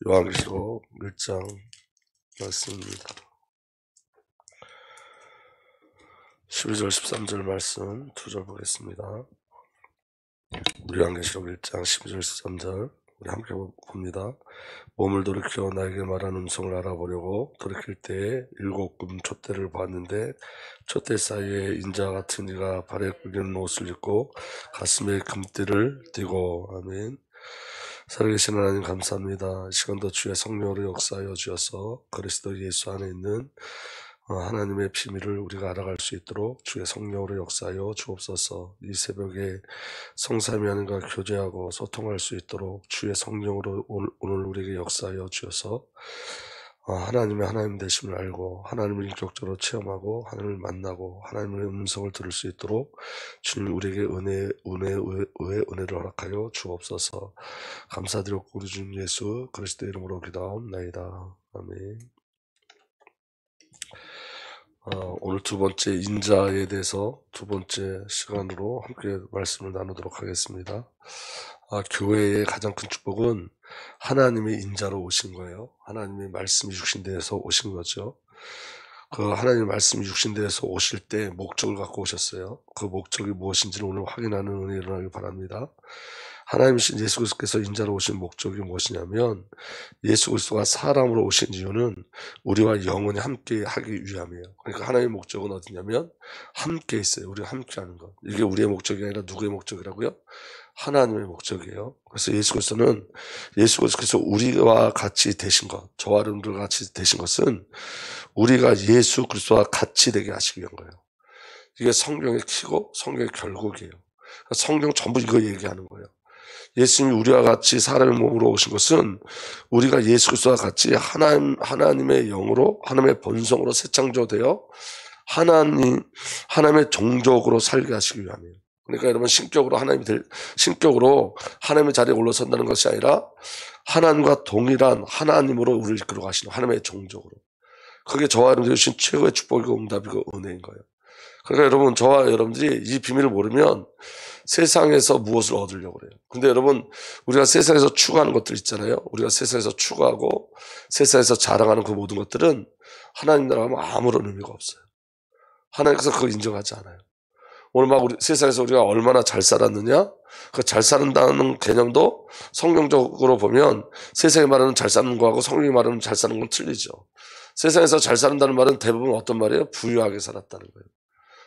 요한계시록 1장 말씀입니다. 12절 13절 말씀 두 절 보겠습니다. 요한계시록 1장 12절 13절 우리 함께 봅니다. 몸을 돌이켜 나에게 말하는 음성을 알아보려고 돌이킬 때에 7금 촛대를 보았는데 촛대 사이에 인자 같은 이가 발에 굵은 옷을 입고 가슴에 금띠를 띠고 아멘. 살아계신 하나님 감사합니다. 이 시간도 주의 성령으로 역사하여 주셔서 그리스도 예수 안에 있는 하나님의 비밀을 우리가 알아갈 수 있도록 주의 성령으로 역사하여 주옵소서. 이 새벽에 성삼위 하나님과 교제하고 소통할 수 있도록 주의 성령으로 오늘 우리에게 역사하여 주셔서 하나님의 하나님 되심을 알고 하나님을 인격적으로 체험하고 하나님을 만나고 하나님의 음성을 들을 수 있도록 주님 우리에게 은혜를 허락하여 주옵소서. 감사드리고 우리 주님 예수 그리스도 이름으로 기도하옵나이다. 아멘. 오늘 두 번째 인자에 대해서 두 번째 시간으로 함께 말씀을 나누도록 하겠습니다. 교회의 가장 큰 축복은 하나님의 인자로 오신 거예요. 하나님의 말씀이 육신되어서 오신 거죠. 그 하나님의 말씀이 육신되어서 오실 때 목적을 갖고 오셨어요. 그 목적이 무엇인지를 오늘 확인하는 은혜를 하길 바랍니다. 하나님이신 예수 그리스도께서 인자로 오신 목적이 무엇이냐면 예수 그리스도가 사람으로 오신 이유는 우리와 영원히 함께 하기 위함이에요. 그러니까 하나님의 목적은 어디냐면 함께 있어요. 우리가 함께 하는 것. 이게 우리의 목적이 아니라 누구의 목적이라고요? 하나님의 목적이에요. 그래서 예수 그리스도께서 우리와 같이 되신 것, 저와 여러분들과 같이 되신 것은 우리가 예수 그리스도와 같이 되게 하시기 위한 거예요. 이게 성경의 키고 성경의 결국이에요. 성경 전부 이거 얘기하는 거예요. 예수님이 우리와 같이 사람의 몸으로 오신 것은 우리가 예수 그리스도와 같이 하나님의 영으로 하나님의 본성으로 새 창조되어 하나님의 종족으로 살게 하시기 위함이에요. 그러니까 여러분 신격으로 하나님의 자리에 올라선다는 것이 아니라 하나님과 동일한 하나님으로 우리를 이끌어 가시는 하나님의 종족으로. 그게 저와 여러분들이 주신 최고의 축복이고 응답이고 은혜인 거예요. 그러니까 여러분 저와 여러분들이 이 비밀을 모르면 세상에서 무엇을 얻으려고 그래요. 근데 여러분 우리가 세상에서 추구하는 것들 있잖아요. 우리가 세상에서 추구하고 세상에서 자랑하는 그 모든 것들은 하나님 나라 하면 아무런 의미가 없어요. 하나님께서 그걸 인정하지 않아요. 오늘 막 세상에서 우리가 얼마나 잘 살았느냐? 그 잘 사는다는 개념도 성경적으로 보면 세상이 말하는 잘 사는 거하고 성경이 말하는 잘 사는 건 틀리죠. 세상에서 잘 사는다는 말은 대부분 어떤 말이에요? 부유하게 살았다는 거예요.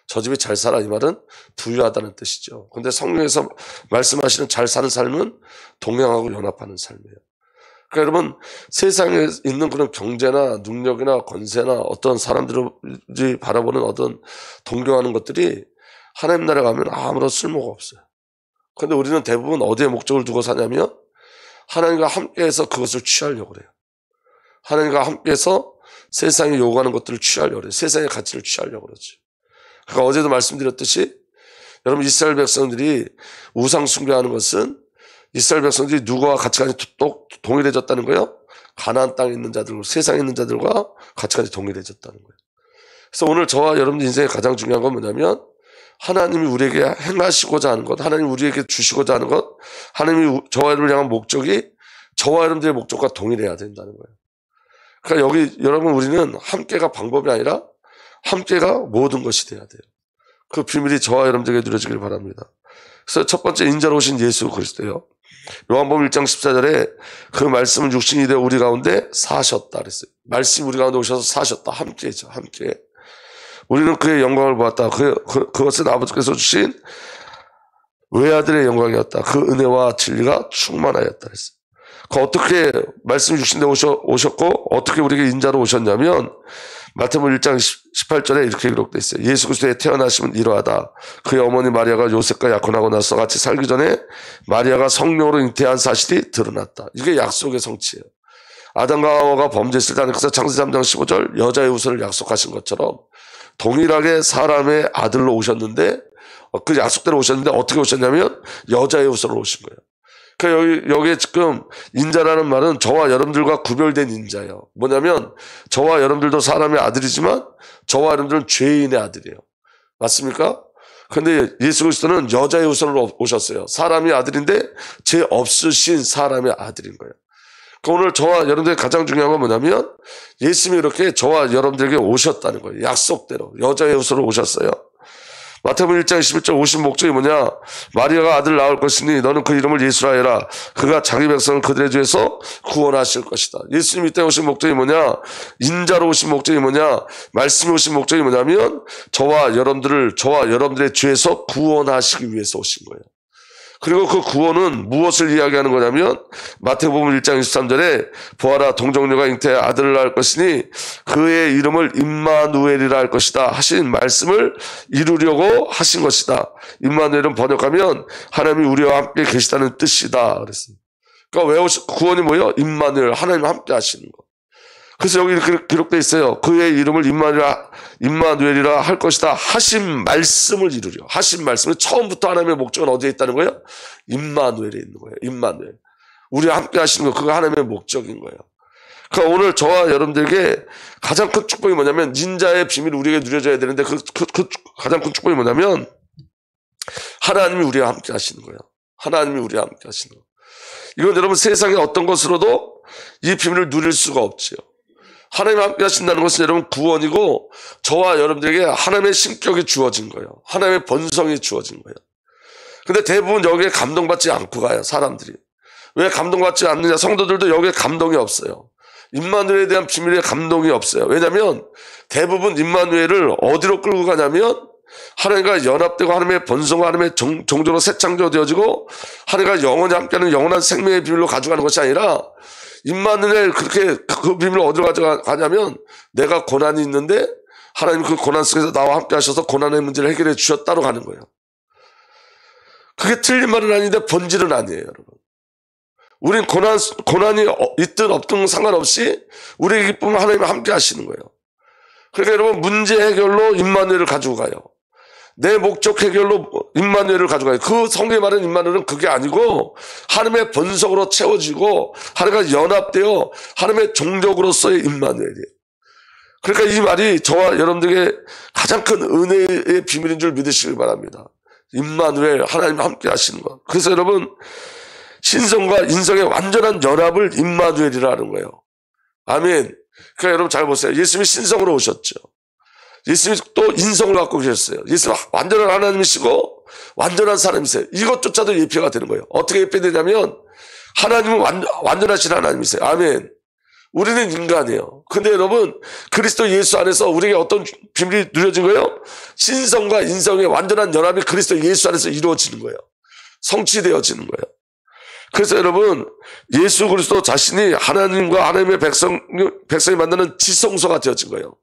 저 집이 잘 살아 이 말은 부유하다는 뜻이죠. 근데 성경에서 말씀하시는 잘 사는 삶은 동행하고 연합하는 삶이에요. 그러니까 여러분 세상에 있는 그런 경제나 능력이나 권세나 어떤 사람들이 바라보는 어떤 동경하는 것들이 하나님 나라에 가면 아무런 쓸모가 없어요. 그런데 우리는 대부분 어디에 목적을 두고 사냐면 하나님과 함께해서 그것을 취하려고 그래요. 하나님과 함께해서 세상이 요구하는 것들을 취하려고 그래요. 세상의 가치를 취하려고 그러죠. 그러니까 어제도 말씀드렸듯이 여러분 이스라엘 백성들이 우상 숭배하는 것은 이스라엘 백성들이 누구와 가치관이 동일해졌다는 거예요? 가나안 땅에 있는 자들, 세상에 있는 자들과 가치관이 동일해졌다는 거예요. 그래서 오늘 저와 여러분 인생의 가장 중요한 건 뭐냐면 하나님이 우리에게 행하시고자 하는 것, 하나님이 우리에게 주시고자 하는 것, 하나님이 저와 여러분을 향한 목적이 저와 여러분들의 목적과 동일해야 된다는 거예요. 그러니까 여기 여러분 우리는 함께가 방법이 아니라 함께가 모든 것이 돼야 돼요. 그 비밀이 저와 여러분들에게 누려지길 바랍니다. 그래서 첫 번째 인자로 오신 예수 그리스도예요. 요한복음 1장 14절에 그 말씀은 육신이 되어 우리 가운데 사셨다 그랬어요. 말씀이 우리 가운데 오셔서 사셨다. 함께죠. 함께. 우리는 그의 영광을 보았다. 그것은 아버지께서 주신 외아들의 영광이었다. 그 은혜와 진리가 충만하였다 그랬어요. 어떻게 말씀이 육신되어 오셨고 어떻게 우리에게 인자로 오셨냐면 마태복음 1장 18절에 이렇게 기록되어 있어요. 예수 그리스도의 태어나심은 이러하다. 그의 어머니 마리아가 요셉과 약혼하고 나서 같이 살기 전에 마리아가 성령으로 잉태한 사실이 드러났다. 이게 약속의 성취예요. 아담과 하와가 범죄했을 때 하나님께서 창세기 3장 15절 여자의 후손을 약속하신 것처럼 동일하게 사람의 아들로 오셨는데 그 약속대로 오셨는데 어떻게 오셨냐면 여자의 후손으로 오신 거예요. 그러니까 여기에 지금 인자라는 말은 저와 여러분들과 구별된 인자예요. 뭐냐면 저와 여러분들도 사람의 아들이지만 저와 여러분들은 죄인의 아들이에요. 맞습니까? 그런데 예수 그리스도는 여자의 후손으로 오셨어요. 사람의 아들인데 죄 없으신 사람의 아들인 거예요. 그러니까 오늘 저와 여러분들의 가장 중요한 건 뭐냐면 예수님이 이렇게 저와 여러분들에게 오셨다는 거예요. 약속대로 여자의 옷으로 오셨어요. 마태복음 1장 11절 오신 목적이 뭐냐? 마리아가 아들 낳을 것이니 너는 그 이름을 예수라 해라. 그가 자기 백성을 그들의 죄에서 구원하실 것이다. 예수님 이 땅에 오신 목적이 뭐냐? 인자로 오신 목적이 뭐냐? 말씀이 오신 목적이 뭐냐면 저와 여러분들의 죄에서 구원하시기 위해서 오신 거예요. 그리고 그 구원은 무엇을 이야기하는 거냐면 마태복음 1장 23절에 보아라 동정녀가 잉태해 아들을 낳을 것이니 그의 이름을 임마누엘이라 할 것이다 하신 말씀을 이루려고 하신 것이다. 임마누엘은 번역하면 하나님이 우리와 함께 계시다는 뜻이다 그랬어요. 그러니까 구원이 뭐예요? 임마누엘, 하나님 함께 하시는 거. 그래서 여기 이렇게 기록되어 있어요. 그의 이름을 임마누엘이라 할 것이다. 하신 말씀을 이루려. 하신 말씀은 처음부터 하나님의 목적은 어디에 있다는 거예요? 임마누엘에 있는 거예요. 임마누엘. 우리와 함께 하시는 거, 그거 하나님의 목적인 거예요. 그러니까 오늘 저와 여러분들에게 가장 큰 축복이 뭐냐면 인자의 비밀이 우리에게 누려져야 되는데 그 가장 큰 축복이 뭐냐면 하나님이 우리와 함께 하시는 거예요. 하나님이 우리와 함께 하시는 거예요. 이건 여러분 세상의 어떤 것으로도 이 비밀을 누릴 수가 없지요. 하나님 함께 하신다는 것은 여러분 구원이고 저와 여러분들에게 하나님의 신격이 주어진 거예요. 하나님의 본성이 주어진 거예요. 근데 대부분 여기에 감동받지 않고 가요. 사람들이. 왜 감동받지 않느냐? 성도들도 여기에 감동이 없어요. 임마누엘에 대한 비밀에 감동이 없어요. 왜냐하면 대부분 임마누엘을 어디로 끌고 가냐면 하나님과 연합되고 하나님의 본성과 하나님의 종조로 새 창조되어지고 하나님과 영원히 함께하는 영원한 생명의 비밀로 가져가는 것이 아니라 임마누엘 그렇게 그 비밀을 어디로 가져가냐면 내가 고난이 있는데 하나님 그 고난 속에서 나와 함께 하셔서 고난의 문제를 해결해 주셨다로 가는 거예요. 그게 틀린 말은 아닌데 본질은 아니에요, 여러분. 우린 고난이 있든 없든 상관없이 우리의 기쁨은 하나님이 함께 하시는 거예요. 그러니까 여러분 문제 해결로 임마누엘을 가지고 가요. 내 목적 해결로 임마누엘을 가져가요. 그 성경에 말하는 임마누엘은 그게 아니고 하나님의 본성으로 채워지고 하나님과 연합되어 하나님의 종족으로서의 임마누엘이에요. 그러니까 이 말이 저와 여러분들에게 가장 큰 은혜의 비밀인 줄 믿으시길 바랍니다. 임마누엘, 하나님 함께 하시는 것. 그래서 여러분 신성과 인성의 완전한 연합을 임마누엘이라 하는 거예요. 아멘. 그러니까 여러분 잘 보세요. 예수님이 신성으로 오셨죠. 예수님이 또 인성을 갖고 계셨어요. 예수님은 완전한 하나님이시고 완전한 사람이세요. 이것조차도 예표가 되는 거예요. 어떻게 예표되냐면 하나님은 완전하신 하나님이세요. 아멘. 우리는 인간이에요. 근데 여러분 그리스도 예수 안에서 우리에게 어떤 비밀이 누려진 거예요? 신성과 인성의 완전한 연합이 그리스도 예수 안에서 이루어지는 거예요. 성취되어지는 거예요. 그래서 여러분 예수 그리스도 자신이 하나님과 하나님의 백성이 만나는 지성소가 되어진 거예요.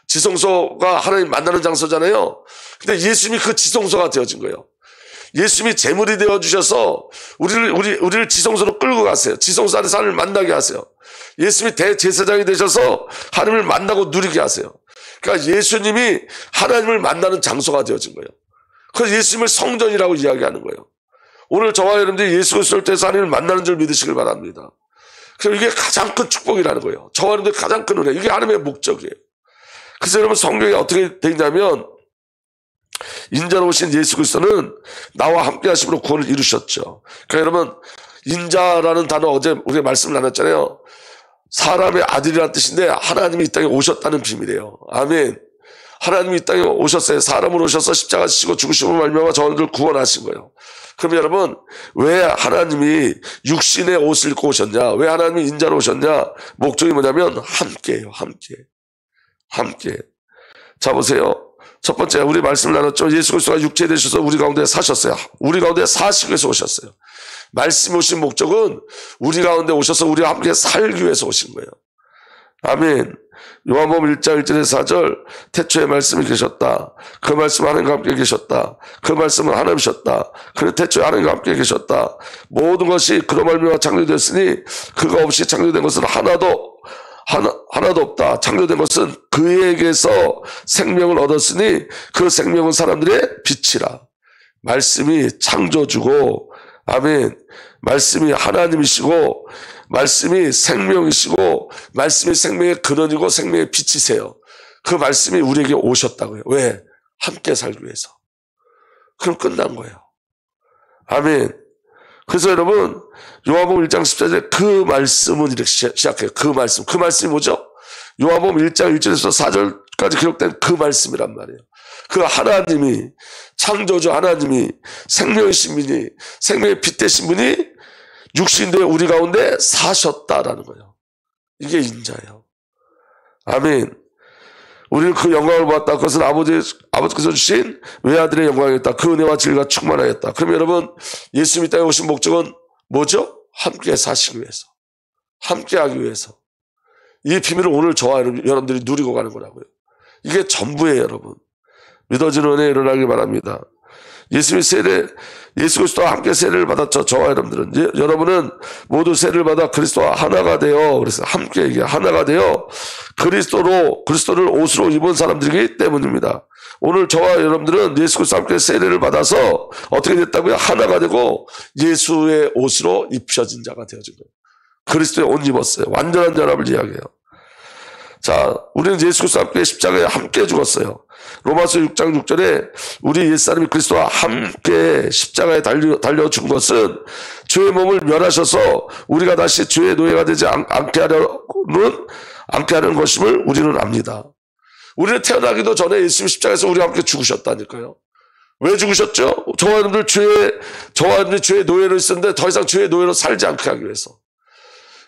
지성소가 하나님 만나는 장소잖아요. 근데 예수님이 그 지성소가 되어진 거예요. 예수님이 제물이 되어주셔서 우리를 지성소로 끌고 가세요. 지성소 안에서 하나님을 만나게 하세요. 예수님이 대제사장이 되셔서 하나님을 만나고 누리게 하세요. 그러니까 예수님이 하나님을 만나는 장소가 되어진 거예요. 그래서 예수님을 성전이라고 이야기하는 거예요. 오늘 저와 여러분들이 예수 그리스도를 통해서 하나님을 만나는 줄 믿으시길 바랍니다. 그래서 이게 가장 큰 축복이라는 거예요. 저와 여러분들 가장 큰 은혜. 이게 하나님의 목적이에요. 그래서 여러분 성경이 어떻게 되어 있냐면 인자로 오신 예수 그리스도는 나와 함께 하심으로 구원을 이루셨죠. 그러니까 여러분 인자라는 단어 어제 우리가 말씀을 나눴잖아요. 사람의 아들이라는 뜻인데 하나님이 이 땅에 오셨다는 비밀이에요. 아멘. 하나님이 이 땅에 오셨어요. 사람으로 오셔서 십자가 지시고 죽으심으로 말미암아 저희를 구원하신 거예요. 그럼 여러분 왜 하나님이 육신의 옷을 입고 오셨냐? 왜 하나님이 인자로 오셨냐? 목적이 뭐냐면 함께예요. 함께. 자 보세요. 첫 번째 우리 말씀을 나눴죠. 예수 그리스도가 육체 되셔서 우리 가운데 사셨어요. 우리 가운데 사시기 위해서 오셨어요. 말씀이 오신 목적은 우리 가운데 오셔서 우리와 함께 살기 위해서 오신 거예요. 아멘. 요한복음 1장 1절에서 4절 태초에 말씀이 계셨다. 그 말씀은 하나님과 함께 계셨다. 그 말씀은 하나님이셨다. 그리고 태초에 하나님과 함께 계셨다. 모든 것이 그로 말미암아 창조되었으니 그가 없이 창조된 것은 하나도 없다. 창조된 것은 그에게서 생명을 얻었으니 그 생명은 사람들의 빛이라. 말씀이 창조주고 아멘. 말씀이 하나님이시고 말씀이 생명이시고 말씀이 생명의 근원이고 생명의 빛이세요. 그 말씀이 우리에게 오셨다고요. 왜? 함께 살기 위해서. 그럼 끝난 거예요. 아멘. 그래서 여러분 요한복음 1장 14절에 그 말씀은 이렇게 시작해요. 그 말씀이 뭐죠? 요한복음 1장 1절에서 4절까지 기록된 그 말씀이란 말이에요. 그 하나님이, 창조주 하나님이, 생명이신 분이, 생명의 빛 되신 분이 육신되어 우리 가운데 사셨다라는 거예요. 이게 인자예요. 아멘. 우리는 그 영광을 보았다. 그것은 아버지께서 주신 외아들의 영광이었다. 그 은혜와 진리가 충만하였다. 그럼 여러분, 예수님이 땅에 오신 목적은 뭐죠? 함께 사시기 위해서, 함께 하기 위해서. 이 비밀을 오늘 저와 여러분들이 누리고 가는 거라고요. 이게 전부예요, 여러분. 믿어지는 은혜 일어나길 바랍니다. 예수 그리스도와 함께 세례를 받았죠. 저와 여러분들은. 여러분은 모두 세례를 받아 그리스도와 하나가 되어, 그래서 함께 하나가 되어 그리스도를 옷으로 입은 사람들이기 때문입니다. 오늘 저와 여러분들은 예수 그리스도와 함께 세례를 받아서 어떻게 됐다고요? 하나가 되고 예수의 옷으로 입혀진 자가 되어진 거예요. 그리스도의 옷 입었어요. 완전한 연합을 이야기해요. 자, 우리는 예수 그리스도와 함께 십자가에 함께 죽었어요. 로마서 6장 6절에 우리 옛사람이 그리스도와 함께 십자가에 달려 죽은 것은 죄의 몸을 멸하셔서 우리가 다시 죄의 노예가 되지 않게 하는 것임을 우리는 압니다. 우리는 태어나기도 전에 예수님 십자가에서 우리와 함께 죽으셨다니까요. 왜 죽으셨죠? 저와 여러분들 죄의 노예로 있었는데 더 이상 죄의 노예로 살지 않게 하기 위해서.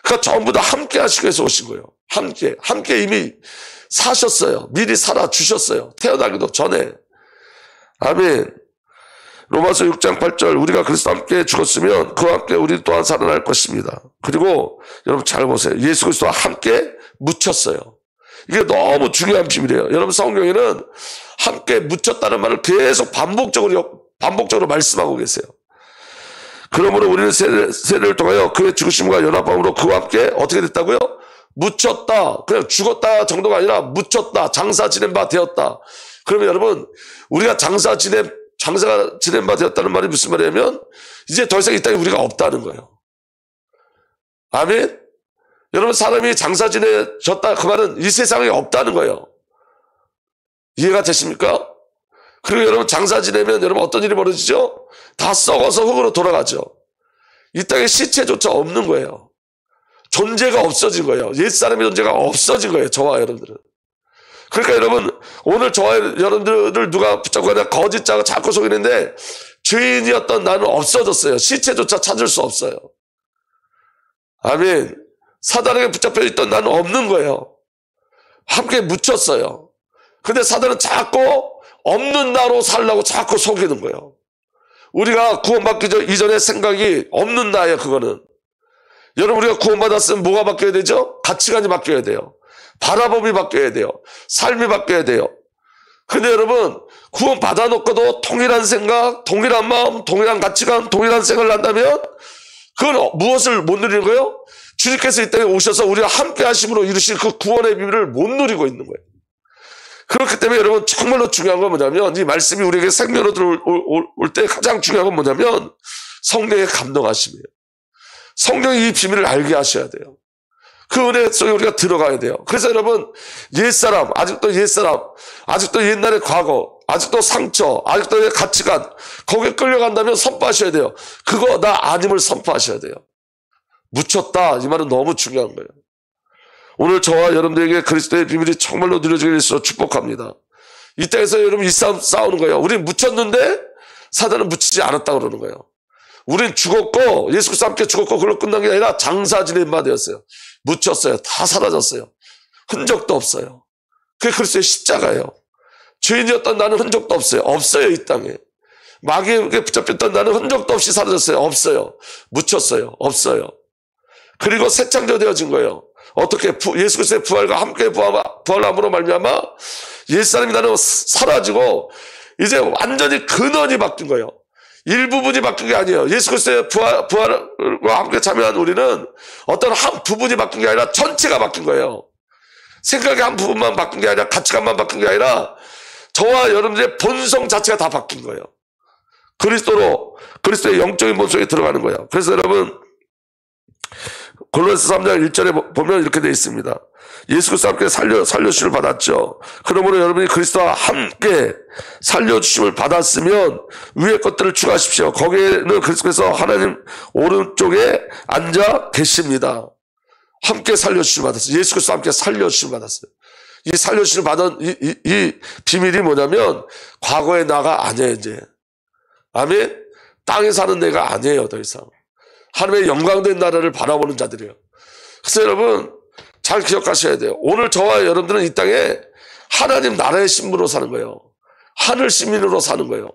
그러니까 전부 다 함께 하시기 위해서 오신 거예요. 함께 이미 사셨어요. 미리 살아주셨어요. 태어나기도 전에. 아멘. 로마서 6장 8절 우리가 그리스도와 함께 죽었으면 그와 함께 우리 또한 살아날 것입니다. 그리고 여러분 잘 보세요. 예수 그리스도와 함께 묻혔어요. 이게 너무 중요한 비밀이에요. 여러분 성경에는 함께 묻혔다는 말을 계속 반복적으로 말씀하고 계세요. 그러므로 우리는 세례를 통하여 그의 죽으심과 연합함으로 그와 함께 어떻게 됐다고요? 묻혔다. 그냥 죽었다 정도가 아니라 묻혔다. 장사 지낸 바 되었다. 그러면 여러분 우리가 장사 지낸 바 되었다는 말이 무슨 말이냐면 이제 더 이상 이 땅에 우리가 없다는 거예요. 아멘. 여러분 사람이 장사 지내졌다 그 말은 이 세상에 없다는 거예요. 이해가 되십니까? 그리고 여러분 장사 지내면 여러분 어떤 일이 벌어지죠? 다 썩어서 흙으로 돌아가죠. 이 땅에 시체조차 없는 거예요. 존재가 없어진 거예요. 옛사람의 존재가 없어진 거예요. 저와 여러분들은. 그러니까 여러분 오늘 저와 여러분들을 누가 붙잡고 하냐 거짓자가 자꾸 속이는데 죄인이었던 나는 없어졌어요. 시체조차 찾을 수 없어요. 아멘. 사단에게 붙잡혀 있던 나는 없는 거예요. 함께 묻혔어요. 근데 사단은 자꾸 없는 나로 살라고 자꾸 속이는 거예요. 우리가 구원받기 이전의 생각이 없는 나예요. 그거는. 여러분 우리가 구원받았으면 뭐가 바뀌어야 되죠? 가치관이 바뀌어야 돼요. 바라봄이 바뀌어야 돼요. 삶이 바뀌어야 돼요. 근데 여러분 구원 받아놓고도 동일한 생각, 동일한 마음, 동일한 가치관, 동일한 생각을 한다면 그건 무엇을 못 누리는 거예요? 주님께서 이 땅에 오셔서 우리와 함께 하심으로 이루신 그 구원의 비밀을 못 누리고 있는 거예요. 그렇기 때문에 여러분 정말로 중요한 건 뭐냐면 이 말씀이 우리에게 생명으로 들어올 때 가장 중요한 건 뭐냐면 성령의 감동하심이에요. 성령이 이 비밀을 알게 하셔야 돼요. 그 은혜 속에 우리가 들어가야 돼요. 그래서 여러분 아직도 옛날의 과거, 아직도 상처, 아직도 가치관 거기에 끌려간다면 선포하셔야 돼요. 그거 나 아님을 선포하셔야 돼요. 묻혔다 이 말은 너무 중요한 거예요. 오늘 저와 여러분들에게 그리스도의 비밀이 정말로 누려지게 해서 축복합니다. 이 땅에서 여러분 이 싸움 싸우는 거예요. 우린 묻혔는데 사단은 묻히지 않았다 그러는 거예요. 우린 죽었고 예수 그리스도와 함께 죽었고 그걸로 끝난 게 아니라 장사 지낸 바 되었어요. 묻혔어요. 다 사라졌어요. 흔적도 없어요. 그게 그리스도의 십자가예요. 죄인이었던 나는 흔적도 없어요. 없어요. 이 땅에. 마귀에게 붙잡혔던 나는 흔적도 없이 사라졌어요. 없어요. 묻혔어요. 없어요. 그리고 새 창조 되어진 거예요. 어떻게 예수 그리스도의 부활과 함께 부활함으로 말미암아 옛사람이 나는 사라지고 이제 완전히 근원이 바뀐 거예요. 일부분이 바뀐 게 아니에요. 예수 그리스도의 부활과 함께 참여한 우리는 어떤 한 부분이 바뀐 게 아니라 전체가 바뀐 거예요. 생각의 한 부분만 바뀐 게 아니라 가치관만 바뀐 게 아니라 저와 여러분들의 본성 자체가 다 바뀐 거예요. 그리스도의 영적인 본성에 들어가는 거예요. 그래서 여러분 골로새 3장 1절에 보면 이렇게 되어 있습니다. 예수 그리스도와 함께 살려주심을 받았죠. 그러므로 여러분이 그리스도와 함께 살려주심을 받았으면 위의 것들을 추구하십시오. 거기에는 그리스도께서 하나님 오른쪽에 앉아 계십니다. 함께 살려주심을 받았어요. 예수 그리스도와 함께 살려주심을 받았어요. 이 살려주심을 받은 이 비밀이 뭐냐면 과거의 나가 아니에요. 이제 아멘. 땅에 사는 내가 아니에요. 더 이상 하나님의 영광된 나라를 바라보는 자들이에요. 그래서 여러분 잘 기억하셔야 돼요. 오늘 저와 여러분들은 이 땅에 하나님 나라의 신분으로 사는 거예요. 하늘 시민으로 사는 거예요.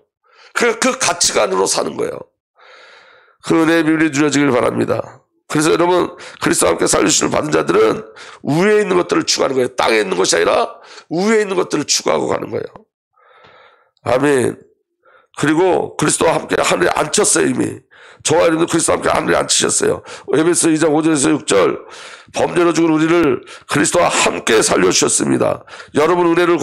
그 가치관으로 사는 거예요. 그 은혜의 비밀이 누려지길 바랍니다. 그래서 여러분 그리스도와 함께 살려주심을 받은 자들은 위에 있는 것들을 추구하는 거예요. 땅에 있는 것이 아니라 위에 있는 것들을 추구하고 가는 거예요. 아멘. 그리고 그리스도와 함께 하늘에 앉혔어요. 이미 저와 여러분도 그리스도와 함께 하늘에 앉히셨어요. 에베소 2장 5절에서 6절 범죄로 죽은 우리를 그리스도와 함께 살려주셨습니다. 여러분 은혜로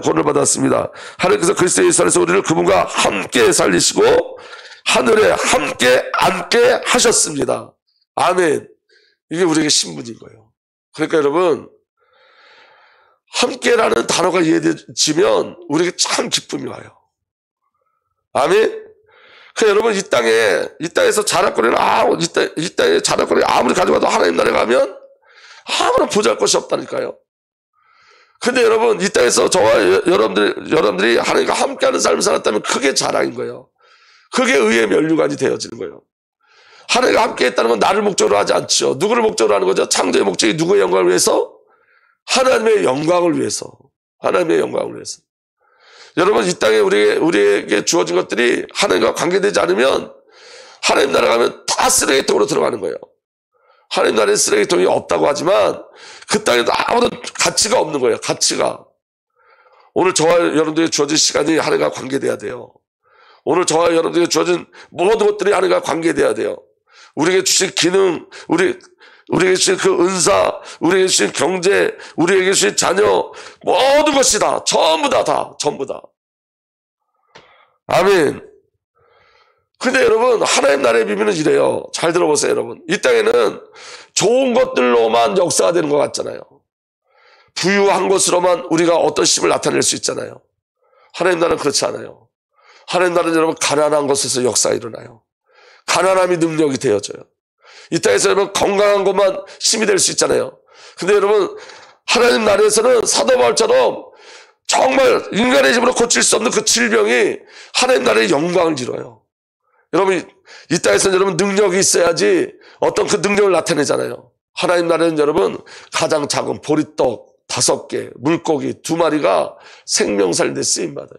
구원을 받았습니다. 하나님께서 그리스도 예수 안에서 우리를 그분과 함께 살리시고 하늘에 함께 앉게 하셨습니다. 아멘. 이게 우리에게 신분인 거예요. 그러니까 여러분 함께라는 단어가 이해되면 우리에게 참 기쁨이 와요. 아멘. 그 여러분 이 땅에서 자랑거리를 이 땅에 자랑거리 아무리 가져가도 하나님 나라에 가면 아무런 보잘것이 없다니까요. 근데 여러분 이 땅에서 저와 여러분들이 하나님과 함께하는 삶을 살았다면 그게 자랑인 거예요. 그게 의의 면류관이 되어지는 거예요. 하나님과 함께했다는 건 나를 목적으로 하지 않죠. 누구를 목적으로 하는 거죠? 창조의 목적이 누구의 영광을 위해서? 하나님의 영광을 위해서. 하나님의 영광을 위해서. 여러분 이 땅에 우리에게 주어진 것들이 하나님과 관계되지 않으면 하나님 나라 가면 다 쓰레기통으로 들어가는 거예요. 하나님 나라에 쓰레기통이 없다고 하지만 그 땅에도 아무런 가치가 없는 거예요. 가치가. 오늘 저와 여러분들에게 주어진 시간이 하나님과 관계돼야 돼요. 오늘 저와 여러분들에게 주어진 모든 것들이 하나님과 관계돼야 돼요. 우리에게 주신 기능, 우리에게 주신 그 은사, 우리에게 주신 경제, 우리에게 주신 자녀, 모든 것이 다, 전부 다. 아멘. 근데 여러분, 하나님 나라의 비밀은 이래요. 잘 들어보세요, 여러분. 이 땅에는 좋은 것들로만 역사가 되는 것 같잖아요. 부유한 것으로만 우리가 어떤 힘을 나타낼 수 있잖아요. 하나님 나라는 그렇지 않아요. 하나님 나라는 여러분, 가난한 것에서 역사가 일어나요. 가난함이 능력이 되어져요. 이 땅에서 여러분 건강한 것만 힘이 될 수 있잖아요. 근데 여러분 하나님 나라에서는 사도 바울처럼 정말 인간의 힘으로 고칠 수 없는 그 질병이 하나님 나라의 영광을 이뤄요. 여러분 이 땅에서는 여러분 능력이 있어야지 어떤 그 능력을 나타내잖아요. 하나님 나라는 여러분 가장 작은 보리떡 5개, 물고기 2마리가 생명살인데 쓰임받아요.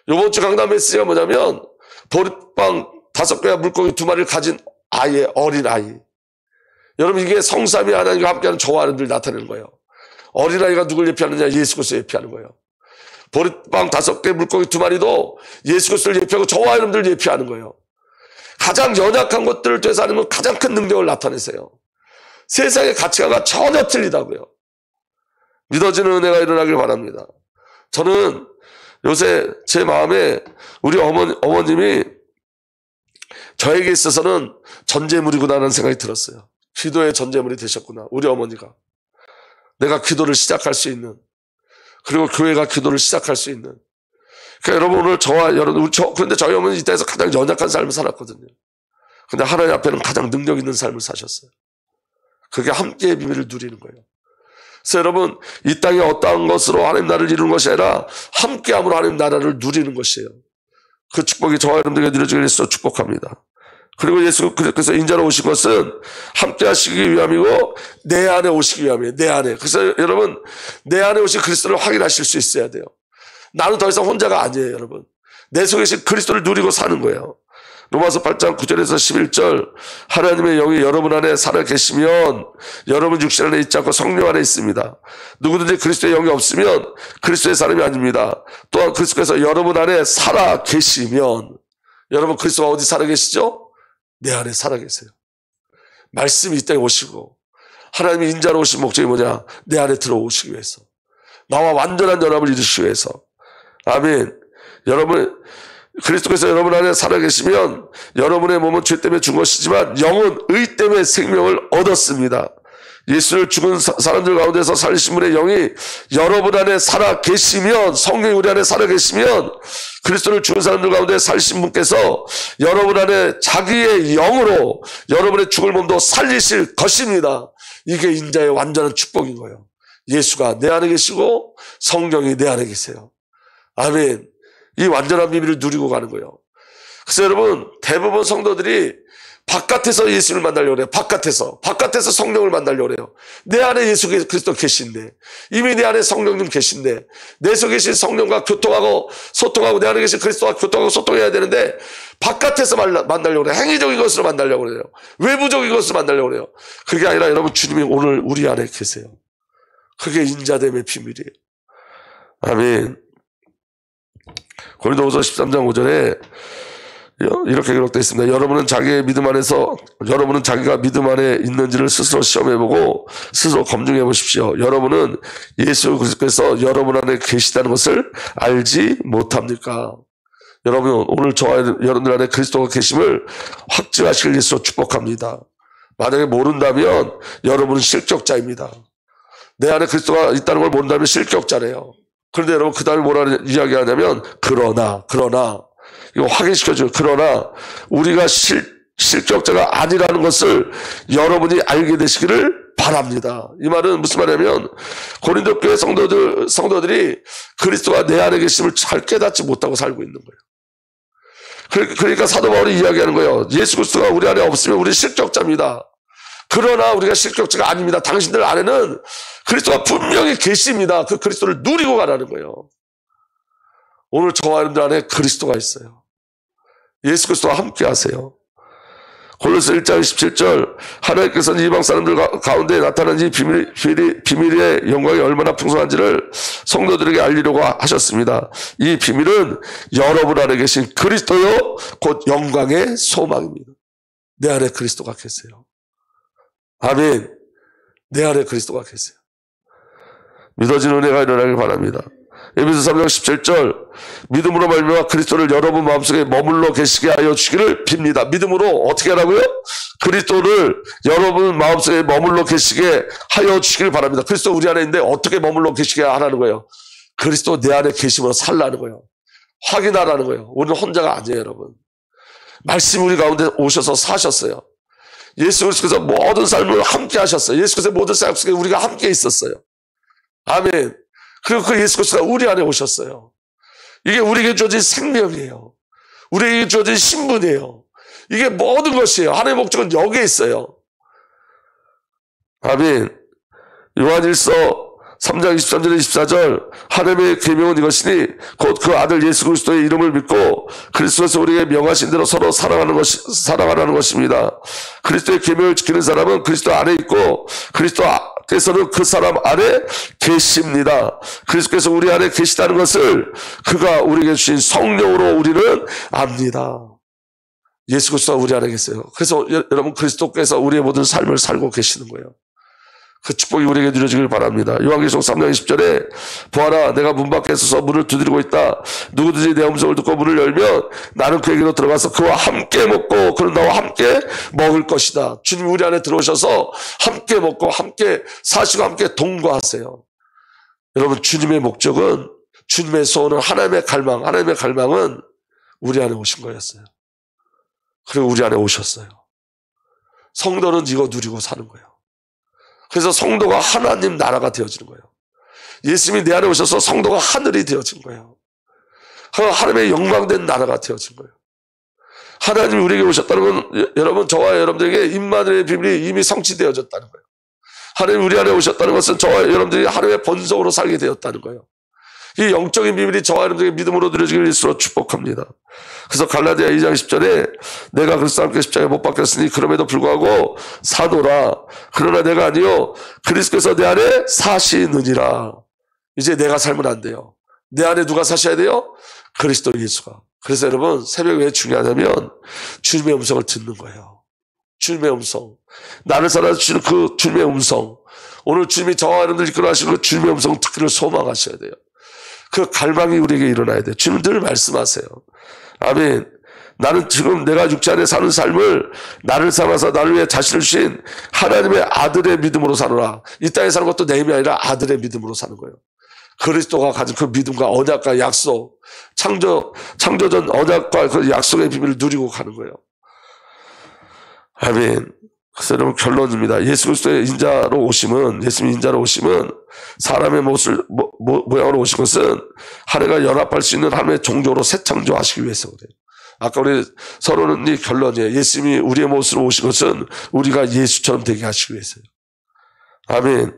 이번 주 강단 메시지가 뭐냐면 보리빵 5개와 물고기 2마리를 가진 어린아이. 여러분 이게 성삼위 하나님과 함께하는 저와 여러분들 나타내는 거예요. 어린아이가 누굴 예표하느냐? 예수 그리스도를 예표하는 거예요. 보리빵 5개 물고기 2마리도 예수 그리스도를 예표하고 저와 여러분들 예표하는 거예요. 가장 연약한 것들을 통해서 하나님은 가장 큰 능력을 나타내세요. 세상의 가치관과 전혀 틀리다고요. 믿어지는 은혜가 일어나길 바랍니다. 저는 요새 제 마음에 우리 어머님이 저에게 있어서는 전제물이구나라는 생각이 들었어요. 기도의 전제물이 되셨구나. 우리 어머니가. 내가 기도를 시작할 수 있는, 그리고 교회가 기도를 시작할 수 있는. 그러니까 여러분 오늘 저와 여러분, 그런데 저희 어머니 이 땅에서 가장 연약한 삶을 살았거든요. 근데 하나님 앞에는 가장 능력 있는 삶을 사셨어요. 그게 함께의 비밀을 누리는 거예요. 그래서 여러분 이 땅에 어떠한 것으로 하나님 나라를 이루는 것이 아니라 함께함으로 하나님 나라를 누리는 것이에요. 그 축복이 저와 여러분들에게 누려지길 위해서 축복합니다. 그리고 예수께서 인자로 오신 것은 함께 하시기 위함이고 내 안에 오시기 위함이에요. 내 안에. 그래서 여러분 내 안에 오신 그리스도를 확인하실 수 있어야 돼요. 나는 더 이상 혼자가 아니에요. 여러분 내 속에 계신 그리스도를 누리고 사는 거예요. 로마서 8장 9절에서 11절 하나님의 영이 여러분 안에 살아 계시면 여러분 육신 안에 있지 않고 성령 안에 있습니다. 누구든지 그리스도의 영이 없으면 그리스도의 사람이 아닙니다. 또한 그리스도께서 여러분 안에 살아 계시면 여러분 그리스도가 어디 살아 계시죠? 내 안에 살아 계세요. 말씀이 이 땅에 오시고 하나님이 인자로 오신 목적이 뭐냐? 내 안에 들어오시기 위해서 나와 완전한 연합을 이루시기 위해서. 아멘. 여러분 그리스도께서 여러분 안에 살아계시면 여러분의 몸은 죄 때문에 죽은 것이지만 영은 의 때문에 생명을 얻었습니다. 예수를 죽은 사람들 가운데서 살리신 분의 영이 여러분 안에 살아계시면, 성령이 우리 안에 살아계시면 그리스도를 죽은 사람들 가운데 살리신 분께서 여러분 안에 자기의 영으로 여러분의 죽을 몸도 살리실 것입니다. 이게 인자의 완전한 축복인 거예요. 예수가 내 안에 계시고 성령이 내 안에 계세요. 아멘. 이 완전한 비밀을 누리고 가는 거예요. 그래서 여러분, 대부분 성도들이 바깥에서 예수를 만나려고 그래요. 바깥에서 성령을 만나려고 그래요. 내 안에 예수 그리스도 계신데, 이미 내 안에 성령님 계신데, 내 속에 계신 성령과 교통하고 소통하고 내 안에 계신 그리스도와 교통하고 소통해야 되는데 바깥에서 만나려고 그래요. 행위적인 것으로 만나려고 그래요. 외부적인 것으로 만나려고 그래요. 그게 아니라 여러분, 주님이 오늘 우리 안에 계세요. 그게 인자됨의 비밀이에요. 아멘. 고린도후서 13장 5절에 이렇게 기록되어 있습니다. 여러분은 자기가 믿음 안에 있는지를 스스로 시험해보고 스스로 검증해 보십시오. 여러분은 예수 그리스도께서 여러분 안에 계시다는 것을 알지 못합니까? 여러분, 오늘 저와 여러분들 안에 그리스도가 계심을 확증하실 예수로 축복합니다. 만약에 모른다면 여러분은 실격자입니다. 내 안에 그리스도가 있다는 걸 모른다면 실격자래요. 그런데 여러분, 그 다음에 뭐라 이야기하냐면 그러나 이거 확인시켜줘요. 그러나 우리가 실격자가 아니라는 것을 여러분이 알게 되시기를 바랍니다. 이 말은 무슨 말이냐면 고린도 교회 성도들이 그리스도가 내 안에 계심을 잘 깨닫지 못하고 살고 있는 거예요. 그러니까 사도 바울이 이야기하는 거예요. 예수 그리스도가 우리 안에 없으면 우리 실격자입니다. 그러나 우리가 실격자가 아닙니다. 당신들 안에는 그리스도가 분명히 계십니다. 그 그리스도를 누리고 가라는 거예요. 오늘 저와 여러분들 안에 그리스도가 있어요. 예수 그리스도와 함께 하세요. 골로새 1장 17절, 하나님께서는 이방 사람들 가운데 나타난 이 비밀의 영광이 얼마나 풍성한지를 성도들에게 알리려고 하셨습니다. 이 비밀은 여러분 안에 계신 그리스도요 곧 영광의 소망입니다. 내 안에 그리스도가 계세요. 아멘. 내 안에 그리스도가 계세요. 믿어지는 은혜가 일어나길 바랍니다. 에베소 3장 17절, 믿음으로 말미암아 그리스도를 여러분 마음속에 머물러 계시게 하여 주기를 빕니다. 믿음으로 어떻게 하라고요? 그리스도를 여러분 마음속에 머물러 계시게 하여 주기를 바랍니다. 그리스도 우리 안에 있는데 어떻게 머물러 계시게 하라는 거예요? 그리스도 내 안에 계심으로 살라는 거예요. 확인하라는 거예요. 우리는 혼자가 아니에요, 여러분. 말씀 우리 가운데 오셔서 사셨어요. 예수 그리스도께서 모든 삶을 함께 하셨어요. 예수 그리스도의 모든 삶 속에 우리가 함께 있었어요. 아멘. 그리고 그 예수 그리스도가 우리 안에 오셨어요. 이게 우리에게 주어진 생명이에요. 우리에게 주어진 신분이에요. 이게 모든 것이에요. 하나님의 목적은 여기에 있어요. 아멘. 요한일서 3장 23절 24절, 하나님의 계명은 이것이니 곧 그 아들 예수 그리스도의 이름을 믿고 그리스도에서 우리에게 명하신 대로 서로 사랑하라는 것입니다. 그리스도의 계명을 지키는 사람은 그리스도 안에 있고 그리스도께서는 그 사람 안에 계십니다. 그리스도께서 우리 안에 계시다는 것을 그가 우리에게 주신 성령으로 우리는 압니다. 예수 그리스도가 우리 안에 계세요. 그래서 여러분, 그리스도께서 우리의 모든 삶을 살고 계시는 거예요. 그 축복이 우리에게 누려지길 바랍니다. 요한계시록 3장 20절에 보아라, 내가 문 밖에 서서 문을 두드리고 있다. 누구든지 내 음성을 듣고 문을 열면 나는 그에게로 들어가서 그와 함께 먹고 그는 나와 함께 먹을 것이다. 주님이 우리 안에 들어오셔서 함께 먹고 함께 사시고 함께 동거하세요. 여러분, 주님의 목적은, 주님의 소원은, 하나님의 갈망은 우리 안에 오신 거였어요. 그리고 우리 안에 오셨어요. 성도는 이거 누리고 사는 거예요. 그래서 성도가 하나님 나라가 되어지는 거예요. 예수님이 내 안에 오셔서 성도가 하늘이 되어진 거예요. 하나님의 영광된 나라가 되어진 거예요. 하나님이 우리에게 오셨다는 건 여러분, 저와 여러분들에게 임마누엘의 비밀이 이미 성취되어졌다는 거예요. 하나님 우리 안에 오셨다는 것은 저와 여러분들이 하나님의 본성으로 살게 되었다는 거예요. 이 영적인 비밀이 저와 여러분들에게 믿음으로 누려지길 예수로 축복합니다. 그래서 갈라디아 2장 10절에 내가 그리스도와 함께 십자가에 못 박혔으니 그럼에도 불구하고 사도라. 그러나 내가 아니요 그리스도께서 내 안에 사시느니라. 이제 내가 살면 안 돼요. 내 안에 누가 사셔야 돼요? 그리스도 예수가. 그래서 여러분, 새벽에 왜 중요하냐면 주님의 음성을 듣는 거예요. 주님의 음성. 나를 살아주시는 그 주님의 음성. 오늘 주님이 저와 여러분들 이끌어 가시는 그 주님의 음성 듣기를 소망하셔야 돼요. 그 갈망이 우리에게 일어나야 돼요. 주님 늘 말씀하세요. 아멘. 나는 지금 내가 육체 안에 사는 삶을 나를 삼아서 나를 위해 자신을 주신 하나님의 아들의 믿음으로 살아라. 이 땅에 사는 것도 내 힘이 아니라 아들의 믿음으로 사는 거예요. 그리스도가 가진 그 믿음과 언약과 약속, 창조전 언약과 그 약속의 비밀을 누리고 가는 거예요. 아멘. 그래서 여러분 결론입니다. 예수 그리스도의 인자로 오심은, 예수님 인자로 오심은 사람의 모양으로 오신 것은 하나님과 연합할 수 있는 하나님의 종족으로 새 창조하시기 위해서 그래요. 아까 우리 서로는 이 결론이에요. 예수님이 우리의 모습으로 오신 것은 우리가 예수처럼 되게 하시기 위해서요. 아멘.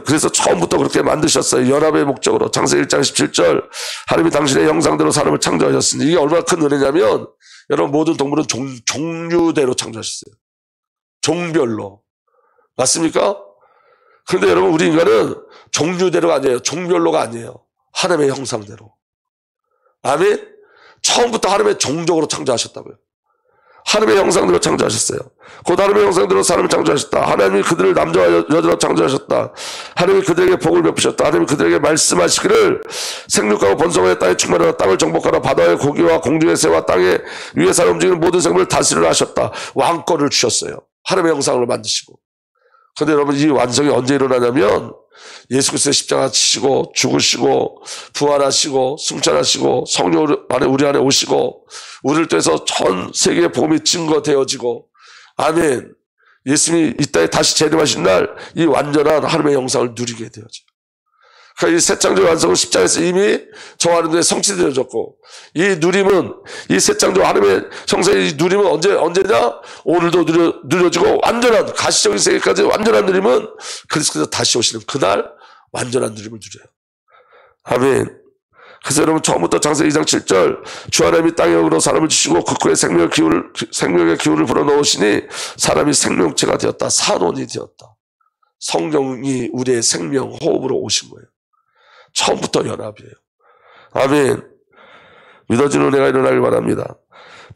그래서 처음부터 그렇게 만드셨어요. 연합의 목적으로. 창세기 1장 17절 하나님이 당신의 형상대로 사람을 창조하셨으니 이게 얼마나 큰 은혜냐면 여러분 모든 동물은 종류대로 창조하셨어요. 종별로. 맞습니까? 그런데 여러분 우리 인간은 종류대로가 아니에요. 종별로가 아니에요. 하나님의 형상대로. 아멘? 처음부터 하나님의 종족으로 창조하셨다고요. 하나님의 형상대로 창조하셨어요. 곧 하나님의 형상대로 사람을 창조하셨다. 하나님이 그들을 남자와 여자로 창조하셨다. 하나님이 그들에게 복을 베푸셨다. 하나님이 그들에게 말씀하시기를 생육하고 번성하여 땅에 충만하라. 땅을 정복하라. 바다의 고기와 공중의 새와 땅에 위에 살아 움직이는 모든 생물을 다스리라 하셨다. 왕권을 주셨어요. 하나님의 형상으로 만드시고. 그런데 여러분 이 완성이 언제 일어나냐면 예수 그리스도의 십자가 지시고 죽으시고 부활하시고 승천하시고 성령 안에 우리 안에 오시고 우리를 통해서 전 세계의 복음이 증거되어지고 아멘. 예수님이 이 땅에 다시 재림하신 날 이 완전한 하나님의 영상을 누리게 되어져요. 그러니까 이 새 창조 완성은 십자가에서 이미 저와 여러분의 성취되어졌고 이 누림은 이 새 창조 하나님의 형상의 이 누림은 언제냐? 오늘도 누려지고 완전한 가시적인 세계까지 완전한 누림은 그리스도께서 다시 오시는 그날 완전한 누림을 누려요. 아멘. 그래서 여러분 처음부터 창세기 2장 7절 주 하나님이 땅에 으로 사람을 주시고 그 코에 생명의 기운을 불어넣으시니 사람이 생명체가 되었다. 산원이 되었다. 성령이 우리의 생명 호흡으로 오신 거예요. 처음부터 연합이에요. 아멘. 믿어지는 은혜가 일어나길 바랍니다.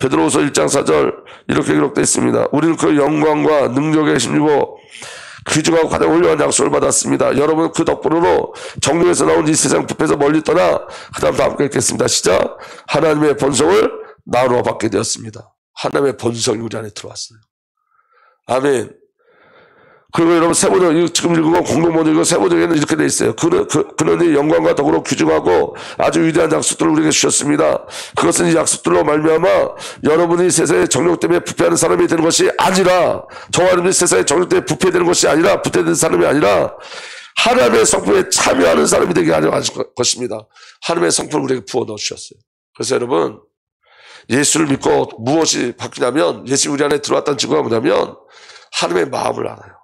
베드로후서 1장 4절 이렇게 기록되어 있습니다. 우리는 그 영광과 능력에 힘입어 귀중하고 가장 훌륭한 약속을 받았습니다. 여러분 그 덕분으로 정욕에서 나온 이 세상 부패에서 멀리 떠나 그 다음 다 함께 읽겠습니다. 시작. 하나님의 본성을 나누어 받게 되었습니다. 하나님의 본성이 우리 안에 들어왔어요. 아멘. 그리고 여러분 세번역 지금 읽은 건 공동번역이고 세번역에는 이렇게 돼 있어요. 그는 이 영광과 덕으로 귀중하고 아주 위대한 약속들을 우리에게 주셨습니다. 그것은 이 약속들로 말미암아 여러분이 세상의 정욕 때문에 부패하는 사람이 되는 것이 아니라 저와 여러분이 세상의 정욕 때문에 부패되는 것이 아니라 부패되는 사람이 아니라 하나님의 성품에 참여하는 사람이 되게 하려 하신 것입니다. 하나님의 성품을 우리에게 부어 넣어 주셨어요. 그래서 여러분 예수를 믿고 무엇이 바뀌냐면 예수 우리 안에 들어왔다는 증거가 뭐냐면 하나님의 마음을 알아요.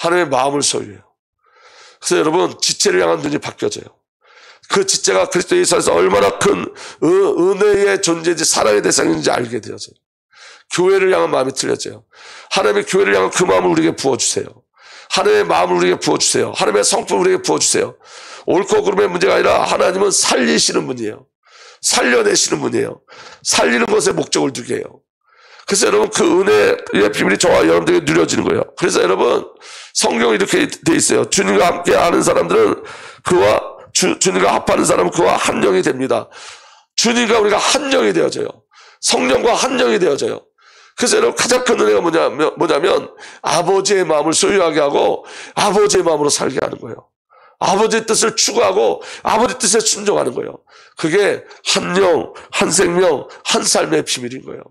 하나님의 마음을 소유해요. 그래서 여러분 지체를 향한 눈이 바뀌어져요. 그 지체가 그리스도 예수 안에서 얼마나 큰 은혜의 존재인지 사랑의 대상인지 알게 되어져요. 교회를 향한 마음이 틀려져요. 하나님의 교회를 향한 그 마음을 우리에게 부어주세요. 하나님의 마음을 우리에게 부어주세요. 하나님의 성품을 우리에게 부어주세요. 옳고 그름의 문제가 아니라 하나님은 살리시는 분이에요. 살려내시는 분이에요. 살리는 것에 목적을 두게 해요. 그래서 여러분 그 은혜의 비밀이 저와 여러분들에게 누려지는 거예요. 그래서 여러분 성경이 이렇게 돼 있어요. 주님과 함께 아는 사람들은 그와 주님과 합하는 사람은 그와 한 영이 됩니다. 주님과 우리가 한 영이 되어져요. 성령과 한 영이 되어져요. 그래서 여러분 가장 큰 은혜가 뭐냐면 아버지의 마음을 소유하게 하고 아버지의 마음으로 살게 하는 거예요. 아버지의 뜻을 추구하고 아버지 뜻에 순종하는 거예요. 그게 한 영, 한 생명, 한 삶의 비밀인 거예요.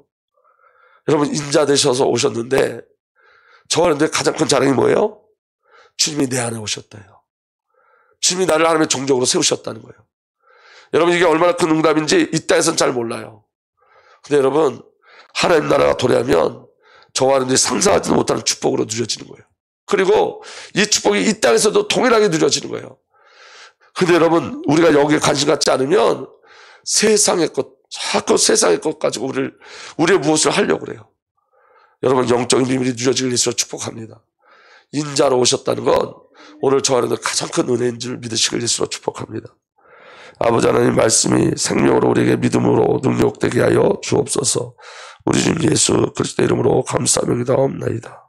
여러분 인자 되셔서 오셨는데 저와 여러분들의 가장 큰 자랑이 뭐예요? 주님이 내 안에 오셨다요. 주님이 나를 하나님의 종족으로 세우셨다는 거예요. 여러분 이게 얼마나 큰 응답인지 이 땅에서는 잘 몰라요. 근데 여러분 하나님 나라가 도래하면 저와 여러분들이 상상하지도 못하는 축복으로 누려지는 거예요. 그리고 이 축복이 이 땅에서도 동일하게 누려지는 거예요. 근데 여러분 우리가 여기에 관심 갖지 않으면 세상의 것 자꾸 세상의 것 가지고 우리의 무엇을 하려고 그래요. 여러분 영적인 비밀이 누려지길 예수로 축복합니다. 인자로 오셨다는 건 오늘 저와 여러분들 가장 큰 은혜인 줄 믿으시길 예수로 축복합니다. 아버지 하나님 말씀이 생명으로 우리에게 믿음으로 능력되게 하여 주옵소서. 우리 주님 예수 그리스도 이름으로 감사하며 기도하옵나이다.